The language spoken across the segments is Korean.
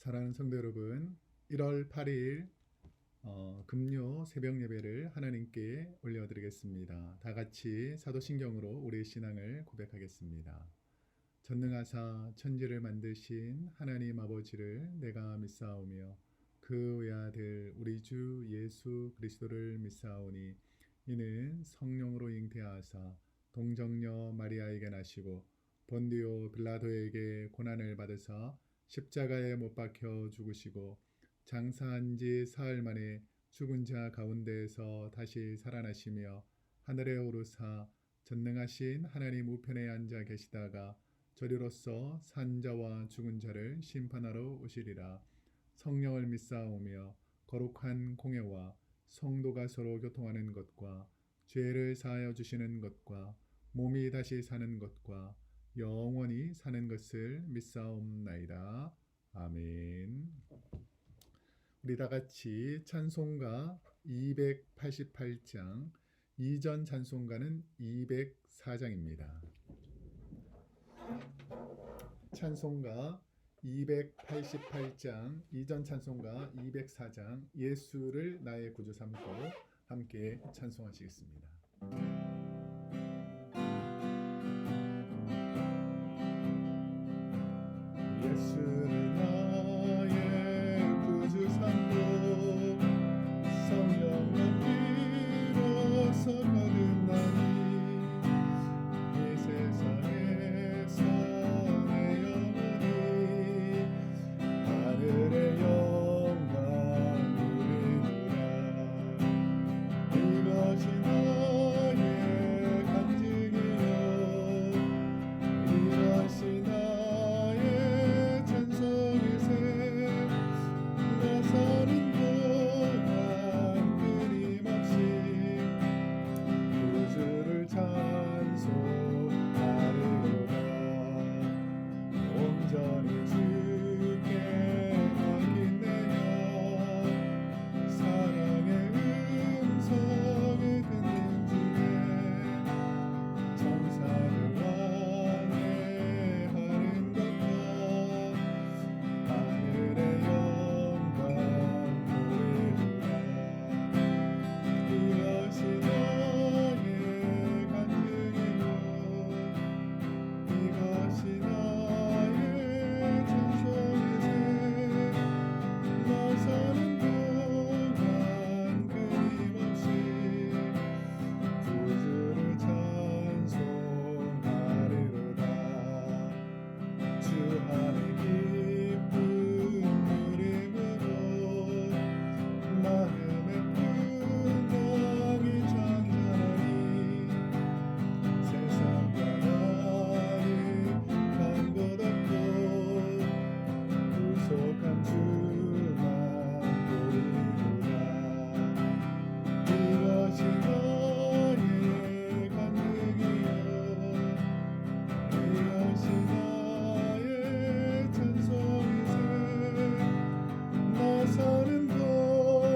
사랑하는 성도 여러분, 1월 8일 금요 새벽 예배를 하나님께 올려드리겠습니다. 다 같이 사도신경으로 우리의 신앙을 고백하겠습니다. 전능하사 천지를 만드신 하나님 아버지를 내가 믿사오며 그 외아들 우리 주 예수 그리스도를 믿사오니 이는 성령으로 잉태하사 동정녀 마리아에게 나시고 본디오 빌라도에게 고난을 받으사 십자가에 못 박혀 죽으시고 장사한 지 사흘 만에 죽은 자 가운데에서 다시 살아나시며 하늘에 오르사 전능하신 하나님 우편에 앉아 계시다가 저리로서 산 자와 죽은 자를 심판하러 오시리라. 성령을 믿사오며 거룩한 공예와 성도가 서로 교통하는 것과 죄를 사하여 주시는 것과 몸이 다시 사는 것과 영원히 사는 것을 믿사옵나이다. 아멘. 우리 다 같이 찬송가 288장, 이전 찬송가는 204장입니다. 찬송가 288장, 이전 찬송가 204장, 예수를 나의 구주 삼고 함께 찬송하시겠습니다. 예수를 나의 구주 삼고 성령과 피로써 거듭나니 이 세상에서 내 영혼이 하늘의 영광 누리노라. 이것이 나의 간증이요 이것이 나의 찬송이세. 나 사는 동안 끊임없이 구주를 찬송하리로다. 온전히 주께 맡긴 내여 사랑의 음성을 듣는 중에 천사를 완해하는 것과 하늘의 영광 보이노라. 이것이 나의 간증이요 이것이 나의 찬송이세. 나 사는 동안 끊임없이 구주를 찬송하리로다. 주 안에 기쁨 누림으로 마음의 풍성이 찬란하니 세상과 나를 간 곳 없고 구속한 주만 보이노라. 이것이 나의 간증이요 이것이 나의 찬송이세. 나 사는 동안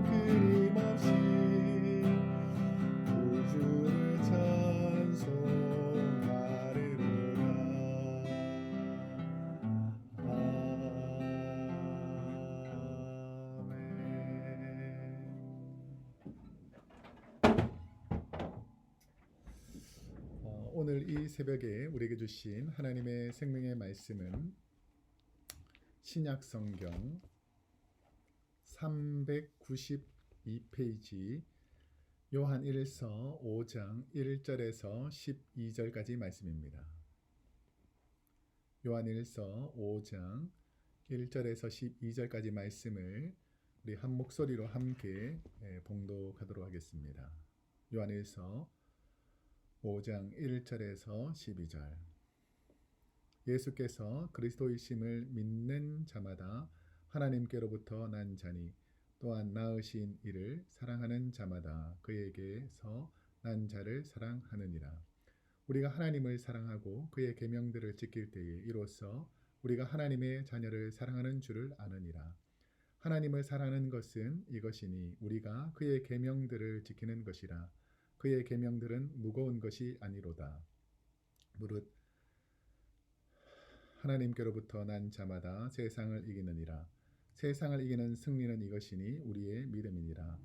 끊임없이 구주를 찬송하리로다. 아멘. 오늘 이 새벽에 우리에게 주신 하나님의 생명의 말씀은 신약 성경 392페이지 요한 1서 5장 1절에서 12절까지 말씀입니다. 요한 1서 5장 1절에서 12절까지 말씀을 우리 한 목소리로 함께 봉독하도록 하겠습니다. 요한 1서 5장 1절에서 12절. 예수께서 그리스도이심을 믿는 자마다 하나님께로부터 난 자니 또한 낳으신 이를 사랑하는 자마다 그에게서 난 자를 사랑하느니라. 우리가 하나님을 사랑하고 그의 계명들을 지킬 때에 이로써 우리가 하나님의 자녀를 사랑하는 줄을 아느니라. 하나님을 사랑하는 것은 이것이니 우리가 그의 계명들을 지키는 것이라. 그의 계명들은 무거운 것이 아니로다. 무릇 하나님께로부터 난 자마다 세상을 이기느니라. 세상을 이기는 승리는 이것이니 우리의 믿음이니라.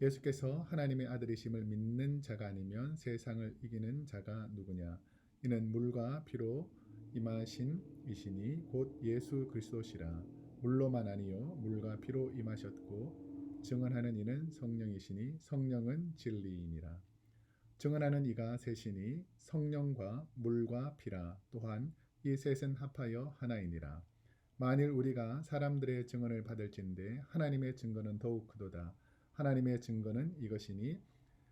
예수께서 하나님의 아들이심을 믿는 자가 아니면 세상을 이기는 자가 누구냐? 이는 물과 피로 임하신 이시니 곧 예수 그리스도시라. 물로만 아니요 물과 피로 임하셨고 증언하는 이는 성령이시니 성령은 진리이니라. 증언하는 이가 셋이니 성령과 물과 피라. 또한 이 셋은 합하여 하나이니라. 만일 우리가 사람들의 증언을 받을진대 하나님의 증거는 더욱 크도다. 하나님의 증거는 이것이니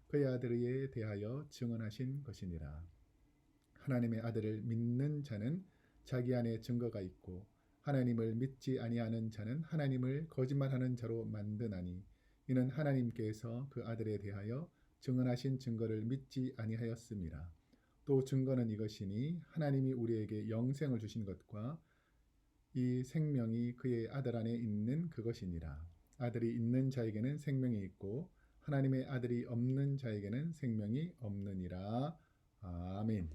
그의 아들에 대하여 증언하신 것이니라. 하나님의 아들을 믿는 자는 자기 안에 증거가 있고 하나님을 믿지 아니하는 자는 하나님을 거짓말하는 자로 만드나니 이는 하나님께서 그 아들에 대하여 증언하신 증거를 믿지 아니하였음이라. 또 증거는 이것이니 하나님이 우리에게 영생을 주신 것과 이 생명이 그의 아들 안에 있는 그것이니라. 아들이 있는 자에게는 생명이 있고 하나님의 아들이 없는 자에게는 생명이 없느니라. 아멘.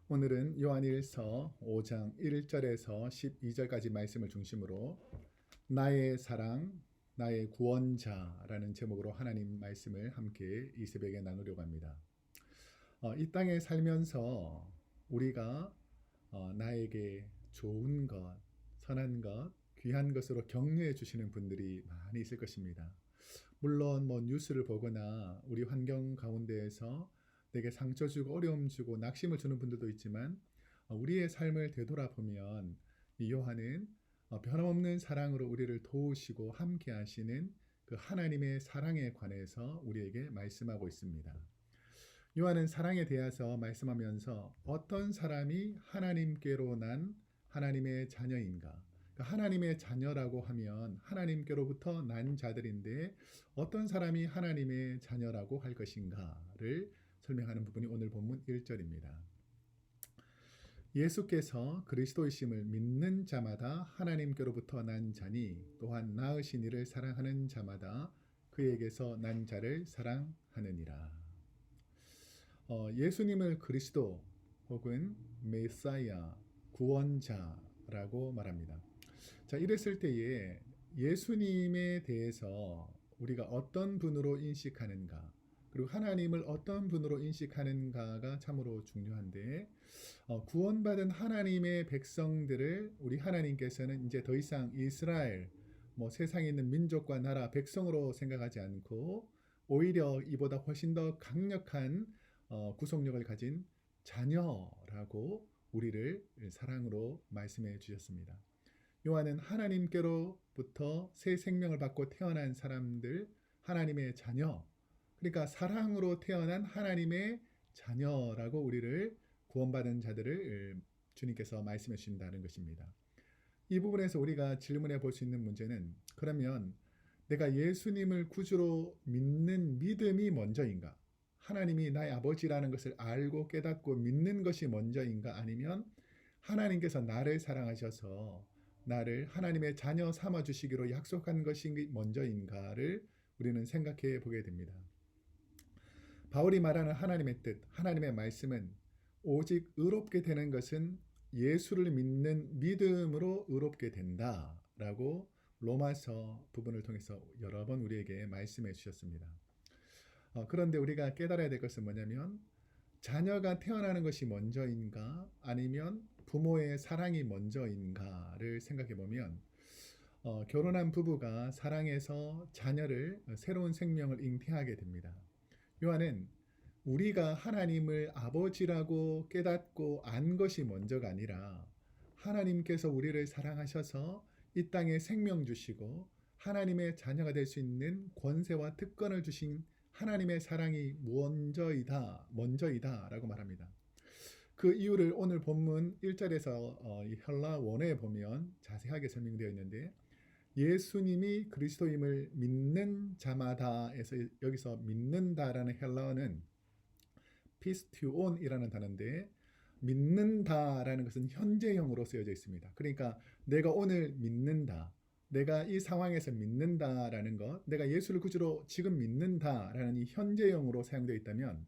오늘은 요한일서 5장 1절에서 12절까지 말씀을 중심으로 나의 사랑, 나의 구원자라는 제목으로 하나님 말씀을 함께 이 새벽에 나누려고 합니다. 이 땅에 살면서 우리가 나에게 좋은 것, 선한 것, 귀한 것으로 격려해 주시는 분들이 많이 있을 것입니다. 물론 뉴스를 보거나 우리 환경 가운데에서 내게 상처 주고 어려움 주고 낙심을 주는 분들도 있지만 우리의 삶을 되돌아보면 이 요한은 변함없는 사랑으로 우리를 도우시고 함께 하시는 그 하나님의 사랑에 관해서 우리에게 말씀하고 있습니다. 요한은 사랑에 대해서 말씀하면서 어떤 사람이 하나님께로 난 하나님의 자녀인가? 하나님의 자녀라고 하면 하나님께로부터 난 자들인데 어떤 사람이 하나님의 자녀라고 할 것인가를 설명하는 부분이 오늘 본문 1절입니다. 예수께서 그리스도이심을 믿는 자마다 하나님께로부터 난 자니 또한 낳으신 이를 사랑하는 자마다 그에게서 난 자를 사랑하느니라. 예수님을 그리스도 혹은 메사야, 구원자라고 말합니다. 자, 이랬을 때에 예수님에 대해서 우리가 어떤 분으로 인식하는가, 그리고 하나님을 어떤 분으로 인식하는가가 참으로 중요한데 구원받은 하나님의 백성들을 우리 하나님께서는 이제 더 이상 이스라엘, 세상에 있는 민족과 나라, 백성으로 생각하지 않고 오히려 이보다 훨씬 더 강력한 구속력을 가진 자녀라고 우리를 사랑으로 말씀해 주셨습니다. 요한은 하나님께로부터 새 생명을 받고 태어난 사람들, 하나님의 자녀, 그러니까 사랑으로 태어난 하나님의 자녀라고 우리를 구원받은 자들을 주님께서 말씀해 주신다는 것입니다. 이 부분에서 우리가 질문해 볼 수 있는 문제는 그러면 내가 예수님을 구주로 믿는 믿음이 먼저인가? 하나님이 나의 아버지라는 것을 알고 깨닫고 믿는 것이 먼저인가? 아니면 하나님께서 나를 사랑하셔서 나를 하나님의 자녀 삼아주시기로 약속한 것이 먼저인가를 우리는 생각해 보게 됩니다. 바울이 말하는 하나님의 뜻, 하나님의 말씀은 오직 의롭게 되는 것은 예수를 믿는 믿음으로 의롭게 된다라고 로마서 부분을 통해서 여러 번 우리에게 말씀해 주셨습니다. 그런데 우리가 깨달아야 될 것은 뭐냐면 자녀가 태어나는 것이 먼저인가 아니면 부모의 사랑이 먼저인가를 생각해 보면 결혼한 부부가 사랑해서 자녀를 새로운 생명을 잉태하게 됩니다. 요한은 우리가 하나님을 아버지라고 깨닫고 안 것이 먼저가 아니라 하나님께서 우리를 사랑하셔서 이 땅에 생명 주시고 하나님의 자녀가 될 수 있는 권세와 특권을 주신 하나님의 사랑이 먼저이다라고 말합니다. 그 이유를 오늘 본문 1절에서 이 헬라 원어에 보면 자세하게 설명되어 있는데 예수님이 그리스도임을 믿는 자마다에서 여기서 믿는다라는 헬라어는 피스티온이라는 단어인데 믿는다라는 것은 현재형으로 쓰여져 있습니다. 그러니까 내가 오늘 믿는다, 내가 이 상황에서 믿는다라는 것, 내가 예수를 구주로 지금 믿는다라는 이 현재형으로 사용되어 있다면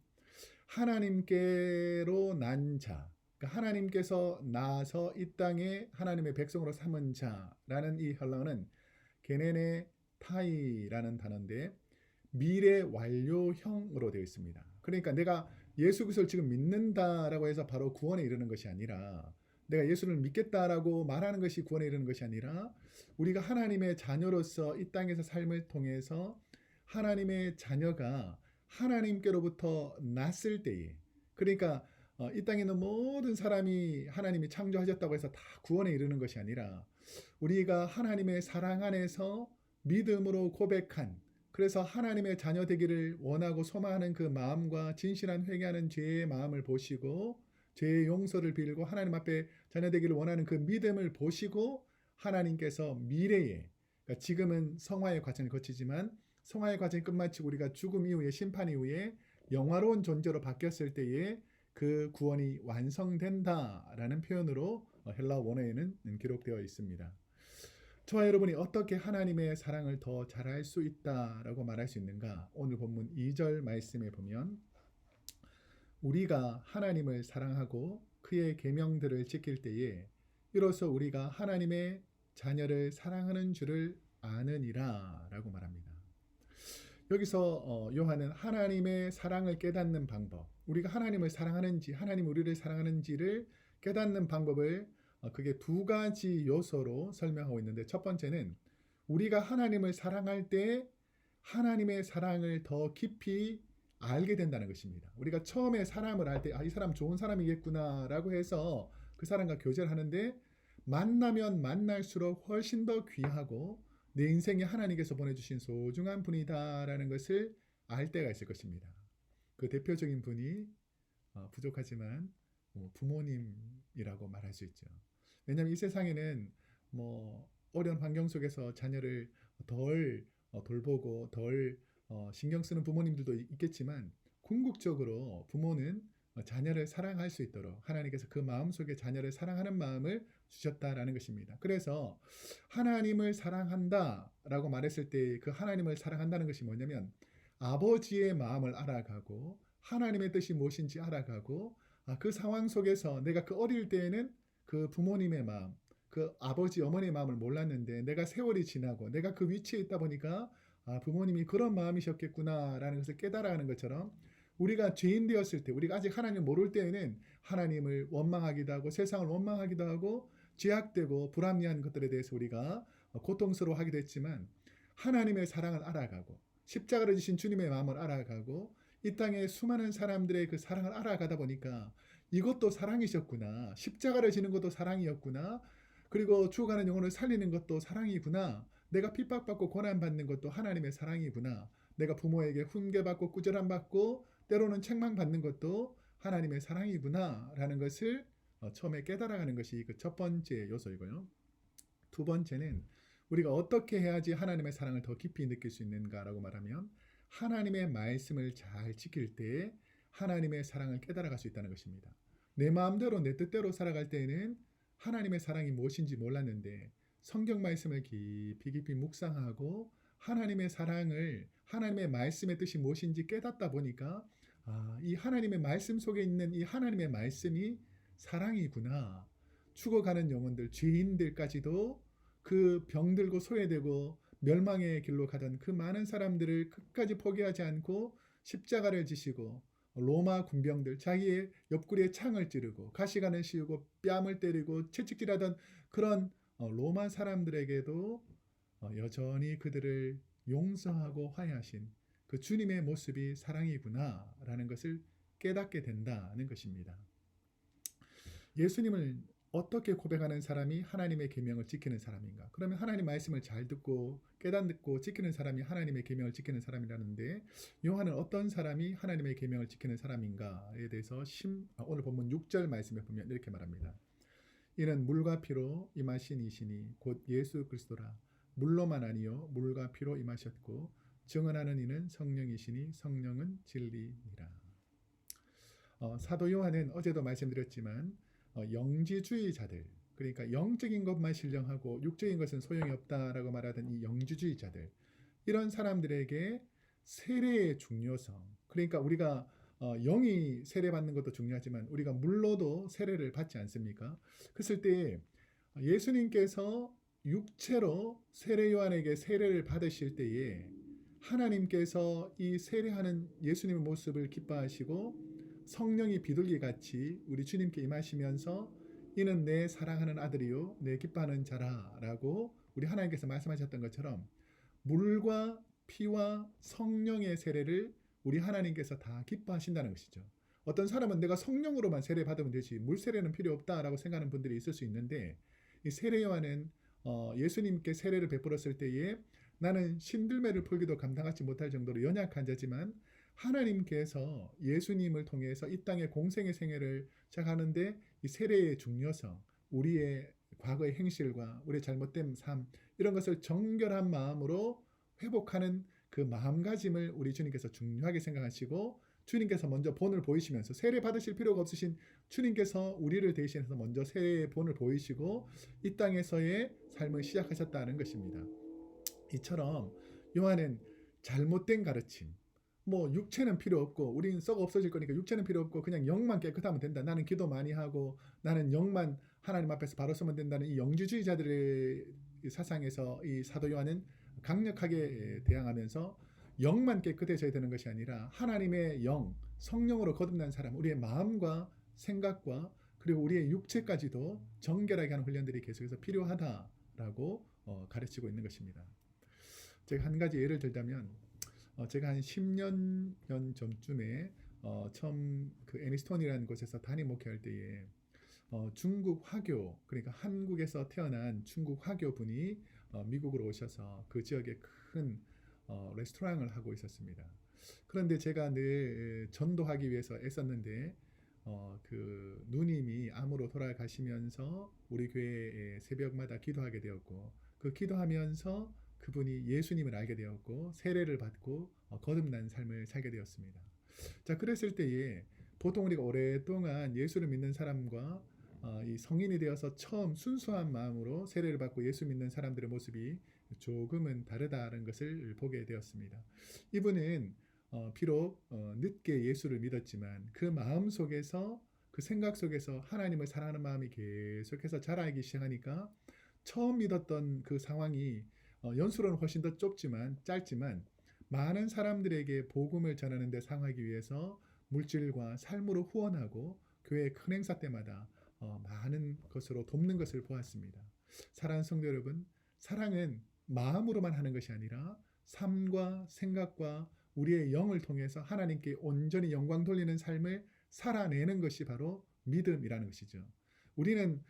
하나님께로 난 자, 그러니까 하나님께서 나서 이 땅에 하나님의 백성으로 삼은 자라는 이 헬라어는 게네네 타이라는 단어인데 미래 완료형으로 되어 있습니다. 그러니까 내가 예수 그리스도를 지금 믿는다라고 해서 바로 구원에 이르는 것이 아니라, 내가 예수를 믿겠다라고 말하는 것이 구원에 이르는 것이 아니라, 우리가 하나님의 자녀로서 이 땅에서 삶을 통해서 하나님의 자녀가 하나님께로부터 났을 때에, 그러니까 이 땅에 있는 모든 사람이 하나님이 창조하셨다고 해서 다 구원에 이르는 것이 아니라, 우리가 하나님의 사랑 안에서 믿음으로 고백한, 그래서 하나님의 자녀 되기를 원하고 소망하는 그 마음과 진실한 회개하는 죄의 마음을 보시고 죄의 용서를 빌고 하나님 앞에 자녀 되기를 원하는 그 믿음을 보시고, 하나님께서 미래에, 그러니까 지금은 성화의 과정을 거치지만 성화의 과정이 끝마치고 우리가 죽음 이후에 심판 이후에 영화로운 존재로 바뀌었을 때에 그 구원이 완성된다라는 표현으로 헬라 원어에는 기록되어 있습니다. 저와 여러분이 어떻게 하나님의 사랑을 더 잘할 수 있다라고 말할 수 있는가? 오늘 본문 2절 말씀에 보면, 우리가 하나님을 사랑하고 그의 계명들을 지킬 때에 이로써 우리가 하나님의 자녀를 사랑하는 줄을 아느니라 라고 말합니다. 여기서 요한은 하나님의 사랑을 깨닫는 방법, 우리가 하나님을 사랑하는지 하나님 우리를 사랑하는지를 깨닫는 방법을 그게 두 가지 요소로 설명하고 있는데, 첫 번째는 우리가 하나님을 사랑할 때 하나님의 사랑을 더 깊이 알게 된다는 것입니다. 우리가 처음에 사람을 알 때 이 사람 좋은 사람이겠구나 라고 해서 그 사람과 교제를 하는데, 만나면 만날수록 훨씬 더 귀하고 내 인생에 하나님께서 보내주신 소중한 분이다라는 것을 알 때가 있을 것입니다. 그 대표적인 분이 부족하지만 부모님이라고 말할 수 있죠. 왜냐하면 이 세상에는 어려운 환경 속에서 자녀를 덜 돌보고 덜 신경 쓰는 부모님들도 있겠지만, 궁극적으로 부모는 자녀를 사랑할 수 있도록 하나님께서 그 마음속에 자녀를 사랑하는 마음을 주셨다라는 것입니다. 그래서 하나님을 사랑한다라고 말했을 때 그 하나님을 사랑한다는 것이 뭐냐면, 아버지의 마음을 알아가고 하나님의 뜻이 무엇인지 알아가고, 그 상황 속에서 내가 그 어릴 때에는 그 부모님의 마음, 그 아버지 어머니의 마음을 몰랐는데 내가 세월이 지나고 내가 그 위치에 있다 보니까 부모님이 그런 마음이셨겠구나라는 것을 깨달아가는 것처럼, 우리가 죄인 되었을 때, 우리가 아직 하나님을 모를 때에는 하나님을 원망하기도 하고 세상을 원망하기도 하고 죄악되고 불합리한 것들에 대해서 우리가 고통스러워하기도 했지만, 하나님의 사랑을 알아가고 십자가를 지신 주님의 마음을 알아가고 이 땅에 수많은 사람들의 그 사랑을 알아가다 보니까, 이것도 사랑이셨구나, 십자가를 지는 것도 사랑이었구나, 그리고 죽어가는 영혼을 살리는 것도 사랑이구나, 내가 핍박받고 고난받는 것도 하나님의 사랑이구나, 내가 부모에게 훈계받고 꾸절함받고 때로는 책망받는 것도 하나님의 사랑이구나 라는 것을 처음에 깨달아가는 것이 그 첫 번째 요소이고요. 두 번째는 우리가 어떻게 해야지 하나님의 사랑을 더 깊이 느낄 수 있는가라고 말하면, 하나님의 말씀을 잘 지킬 때 하나님의 사랑을 깨달아갈 수 있다는 것입니다. 내 마음대로 내 뜻대로 살아갈 때에는 하나님의 사랑이 무엇인지 몰랐는데, 성경 말씀을 깊이 묵상하고 하나님의 사랑을, 하나님의 말씀의 뜻이 무엇인지 깨닫다 보니까, 이 하나님의 말씀 속에 있는 이 하나님의 말씀이 사랑이구나. 죽어가는 영혼들, 죄인들까지도 그 병들고 소외되고 멸망의 길로 가던 그 많은 사람들을 끝까지 포기하지 않고 십자가를 지시고, 로마 군병들 자기의 옆구리에 창을 찌르고 가시관을 씌우고 뺨을 때리고 채찍질하던 그런 로마 사람들에게도 여전히 그들을 용서하고 화해하신 그 주님의 모습이 사랑이구나 라는 것을 깨닫게 된다는 것입니다. 예수님을 어떻게 고백하는 사람이 하나님의 계명을 지키는 사람인가? 그러면 하나님 말씀을 잘 듣고 깨닫고 지키는 사람이 하나님의 계명을 지키는 사람이라는데, 요한은 어떤 사람이 하나님의 계명을 지키는 사람인가에 대해서 오늘 본문 6절 말씀에 보면 이렇게 말합니다. 이는 물과 피로 임하신 이시니 곧 예수 그리스도라. 물로만 아니요 물과 피로 임하셨고 증언하는 이는 성령이시니 성령은 진리니라. 사도 요한은 어제도 말씀드렸지만 영지주의자들, 그러니까 영적인 것만 신령하고 육적인 것은 소용이 없다라고 말하던 이 영지주의자들, 이런 사람들에게 세례의 중요성, 그러니까 우리가 영이 세례받는 것도 중요하지만 우리가 물로도 세례를 받지 않습니까? 그랬을 때 예수님께서 육체로 세례 요한에게 세례를 받으실 때에 하나님께서 이 세례하는 예수님의 모습을 기뻐하시고 성령이 비둘기같이 우리 주님께 임하시면서 이는 내 사랑하는 아들이요 내 기뻐하는 자라라고 우리 하나님께서 말씀하셨던 것처럼 물과 피와 성령의 세례를 우리 하나님께서 다 기뻐하신다는 것이죠. 어떤 사람은 내가 성령으로만 세례 받으면 되지 물 세례는 필요 없다라고 생각하는 분들이 있을 수 있는데 이 세례 요한은 예수님께 세례를 베풀었을 때에 나는 신들매를 풀기도 감당하지 못할 정도로 연약한 자지만 하나님께서 예수님을 통해서 이 땅의 공생의 생애를 시작하는데 이 세례의 중요성, 우리의 과거의 행실과 우리의 잘못된 삶 이런 것을 정결한 마음으로 회복하는 그 마음가짐을 우리 주님께서 중요하게 생각하시고 주님께서 먼저 본을 보이시면서 세례 받으실 필요가 없으신 주님께서 우리를 대신해서 먼저 세례의 본을 보이시고 이 땅에서의 삶을 시작하셨다는 것입니다. 이처럼 요한은 잘못된 가르침, 뭐 육체는 필요 없고 우리는 썩어 없어질 거니까 육체는 필요 없고 그냥 영만 깨끗하면 된다. 나는 기도 많이 하고 나는 영만 하나님 앞에서 바로 서면 된다는 이 영지주의자들의 사상에서 이 사도 요한은 강력하게 대항하면서 영만 깨끗해져야 되는 것이 아니라 하나님의 영, 성령으로 거듭난 사람, 우리의 마음과 생각과 그리고 우리의 육체까지도 정결하게 하는 훈련들이 계속해서 필요하다라고 가르치고 있는 것입니다. 제가 한 가지 예를 들자면 제가 한 10년 전쯤에 처음 그 애니스톤이라는 곳에서 담임 목회할 때에 중국 화교 그러니까 한국에서 태어난 중국 화교 분이 미국으로 오셔서 그 지역에 큰 레스토랑을 하고 있었습니다. 그런데 제가 늘 전도하기 위해서 애썼는데 그 누님이 암으로 돌아가시면서 우리 교회에 새벽마다 기도하게 되었고 그 기도하면서 그분이 예수님을 알게 되었고 세례를 받고 거듭난 삶을 살게 되었습니다. 자, 그랬을 때에 보통 우리가 오랫동안 예수를 믿는 사람과 이 성인이 되어서 처음 순수한 마음으로 세례를 받고 예수 믿는 사람들의 모습이 조금은 다르다는 것을 보게 되었습니다. 이분은 비록 늦게 예수를 믿었지만 그 마음 속에서 그 생각 속에서 하나님을 사랑하는 마음이 계속해서 자라기 시작하니까 처음 믿었던 그 상황이 연수로는 훨씬 더 짧지만 많은 사람들에게 복음을 전하는 데 사용하기 위해서 물질과 삶으로 후원하고 교회 큰 행사 때마다 많은 것으로 돕는 것을 보았습니다. 사랑하는 성도 여러분, 사랑은 마음으로만 하는 것이 아니라 삶과 생각과 우리의 영을 통해서 하나님께 온전히 영광 돌리는 삶을 살아내는 것이 바로 믿음이라는 것이죠. 우리는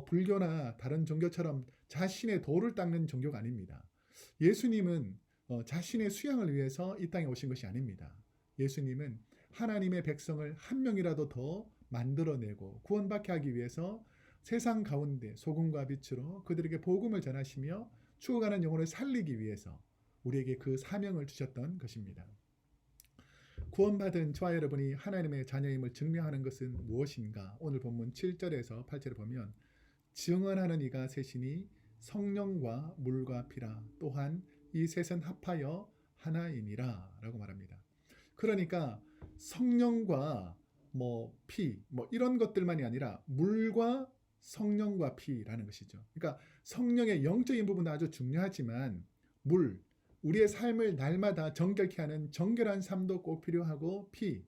불교나 다른 종교처럼 자신의 도를 닦는 종교가 아닙니다. 예수님은 자신의 수양을 위해서 이 땅에 오신 것이 아닙니다. 예수님은 하나님의 백성을 한 명이라도 더 만들어내고 구원받게 하기 위해서 세상 가운데 소금과 빛으로 그들에게 복음을 전하시며 죽어가는 영혼을 살리기 위해서 우리에게 그 사명을 주셨던 것입니다. 구원받은 저와 여러분이 하나님의 자녀임을 증명하는 것은 무엇인가? 오늘 본문 7절에서 8절을 보면 증언하는 이가 셋이니 성령과 물과 피라 또한 이 셋은 합하여 하나이니라 라고 말합니다. 그러니까 성령과 피 이런 것들만이 아니라 물과 성령과 피라는 것이죠. 그러니까 성령의 영적인 부분도 아주 중요하지만 우리의 삶을 날마다 정결케 하는 정결한 삶도 꼭 필요하고 피,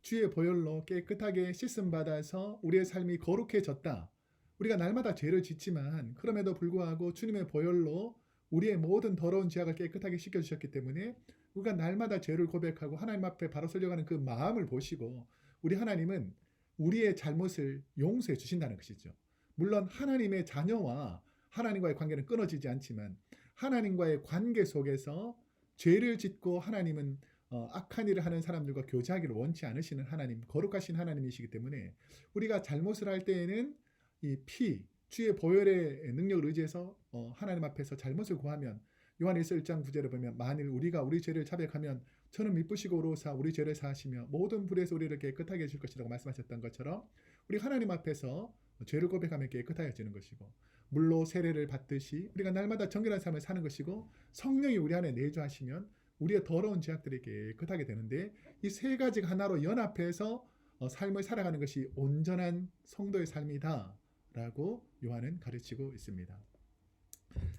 주의 보혈로 깨끗하게 씻음 받아서 우리의 삶이 거룩해졌다. 우리가 날마다 죄를 짓지만 그럼에도 불구하고 주님의 보혈로 우리의 모든 더러운 죄악을 깨끗하게 씻겨주셨기 때문에 우리가 날마다 죄를 고백하고 하나님 앞에 바로 서려가는 그 마음을 보시고 우리 하나님은 우리의 잘못을 용서해 주신다는 것이죠. 물론 하나님의 자녀와 하나님과의 관계는 끊어지지 않지만 하나님과의 관계 속에서 죄를 짓고 하나님은 악한 일을 하는 사람들과 교제하기를 원치 않으시는 하나님, 거룩하신 하나님이시기 때문에 우리가 잘못을 할 때에는 이 피, 주의 보혈의 능력을 의지해서 하나님 앞에서 잘못을 구하면 요한일서 1장 9절에 보면 만일 우리가 우리 죄를 자백하면 저는 미쁘시고 오로사 우리 죄를 사하시며 모든 불에서 우리를 깨끗하게 해줄 것이라고 말씀하셨던 것처럼 우리 하나님 앞에서 죄를 고백하면 깨끗해지는 것이고 물로 세례를 받듯이 우리가 날마다 정결한 삶을 사는 것이고 성령이 우리 안에 내주하시면 우리의 더러운 죄악들이 깨끗하게 되는데 이 세 가지가 하나로 연합해서 삶을 살아가는 것이 온전한 성도의 삶이다라고 요한은 가르치고 있습니다.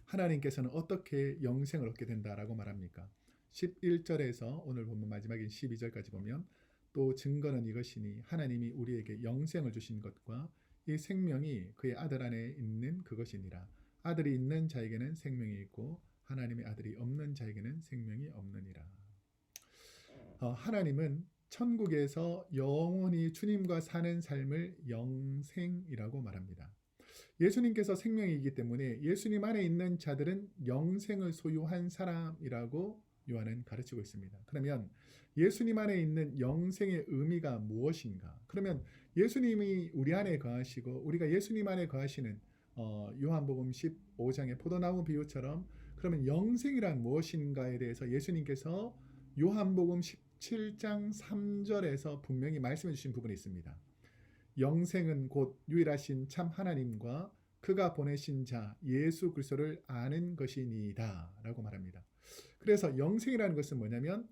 하나님께서는 어떻게 영생을 얻게 된다라고 말합니까? 11절에서 오늘 본문 마지막인 12절까지 보면 또 증거는 이것이니 하나님이 우리에게 영생을 주신 것과 이 생명이 그의 아들 안에 있는 그것이니라. 아들이 있는 자에게는 생명이 있고 하나님의 아들이 없는 자에게는 생명이 없느니라. 하나님은 천국에서 영원히 주님과 사는 삶을 영생이라고 말합니다. 예수님께서 생명이기 때문에 예수님 안에 있는 자들은 영생을 소유한 사람이라고 요한은 가르치고 있습니다. 그러면 예수님 안에 있는 영생의 의미가 무엇인가? 그러면 예수님이 우리 안에 거하시고 우리가 예수님 안에 거하시는 요한복음 15장의 포도나무 비유처럼 그러면 영생이란 무엇인가에 대해서 예수님께서 요한복음 17장 3절에서 분명히 말씀해 주신 부분이 있습니다. 영생은 곧 유일하신 참 하나님과 그가 보내신 자 예수 그리스도를 아는 것이니이다 라고 말합니다. 그래서 영생이라는 것은 뭐냐면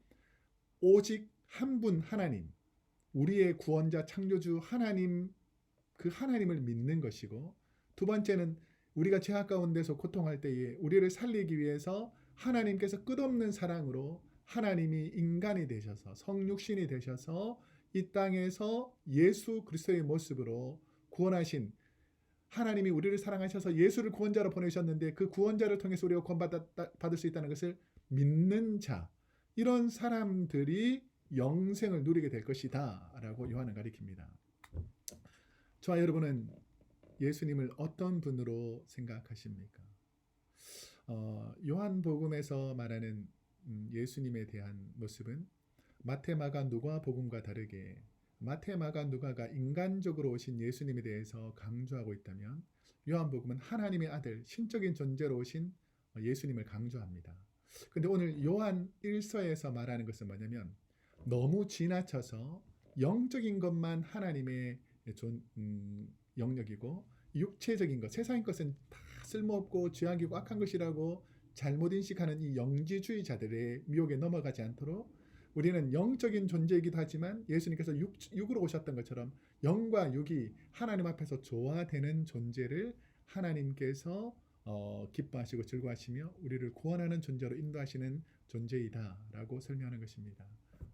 오직 한 분 하나님, 우리의 구원자 창조주 하나님, 그 하나님을 믿는 것이고, 두 번째는 우리가 죄악 가운데서 고통할 때에 우리를 살리기 위해서 하나님께서 끝없는 사랑으로 하나님이 인간이 되셔서 성육신이 되셔서 이 땅에서 예수 그리스도의 모습으로 구원하신 하나님이 우리를 사랑하셔서 예수를 구원자로 보내셨는데 그 구원자를 통해서 우리가 구원받을 수 있다는 것을 믿는 자, 이런 사람들이 영생을 누리게 될 것이다 라고 요한은 가리킵니다. 저와 여러분은 예수님을 어떤 분으로 생각하십니까? 요한복음에서 말하는 예수님에 대한 모습은 마태, 마가, 누가 복음과 다르게 마태, 마가, 누가가 인간적으로 오신 예수님에 대해서 강조하고 있다면 요한복음은 하나님의 아들, 신적인 존재로 오신 예수님을 강조합니다. 근데 오늘 요한 1서에서 말하는 것은 뭐냐면 너무 지나쳐서 영적인 것만 하나님의 영역이고 육체적인 것, 세상의 것은 다 쓸모없고 죄악이고 악한 것이라고 잘못 인식하는 이 영지주의자들의 미혹에 넘어가지 않도록 우리는 영적인 존재이기도 하지만 예수님께서 육으로 오셨던 것처럼 영과 육이 하나님 앞에서 조화되는 존재를 하나님께서 기뻐하시고 즐거워하시며 우리를 구원하는 존재로 인도하시는 존재이다라고 설명하는 것입니다.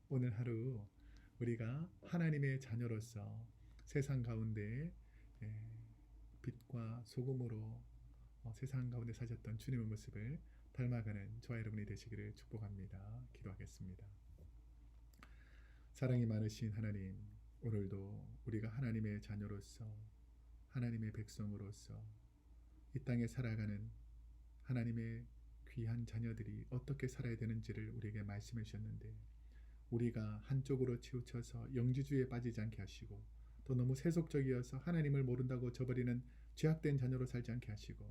오늘 하루 우리가 하나님의 자녀로서 세상 가운데 빛과 소금으로 세상 가운데 사셨던 주님의 모습을 닮아가는 저와 여러분이 되시기를 축복합니다. 기도하겠습니다. 사랑이 많으신 하나님, 오늘도 우리가 하나님의 자녀로서 하나님의 백성으로서 이 땅에 살아가는 하나님의 귀한 자녀들이 어떻게 살아야 되는지를 우리에게 말씀해 주셨는데 우리가 한쪽으로 치우쳐서 영지주의에 빠지지 않게 하시고 또 너무 세속적이어서 하나님을 모른다고 저버리는 죄악된 자녀로 살지 않게 하시고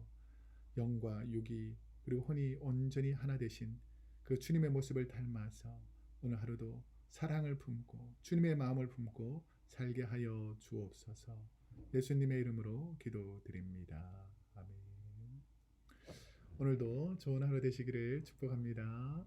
영과 육이 그리고 혼이 온전히 하나 되신 그 주님의 모습을 닮아서 오늘 하루도 사랑을 품고 주님의 마음을 품고 살게 하여 주옵소서. 예수님의 이름으로 기도드립니다. 아멘. 오늘도 좋은 하루 되시기를 축복합니다.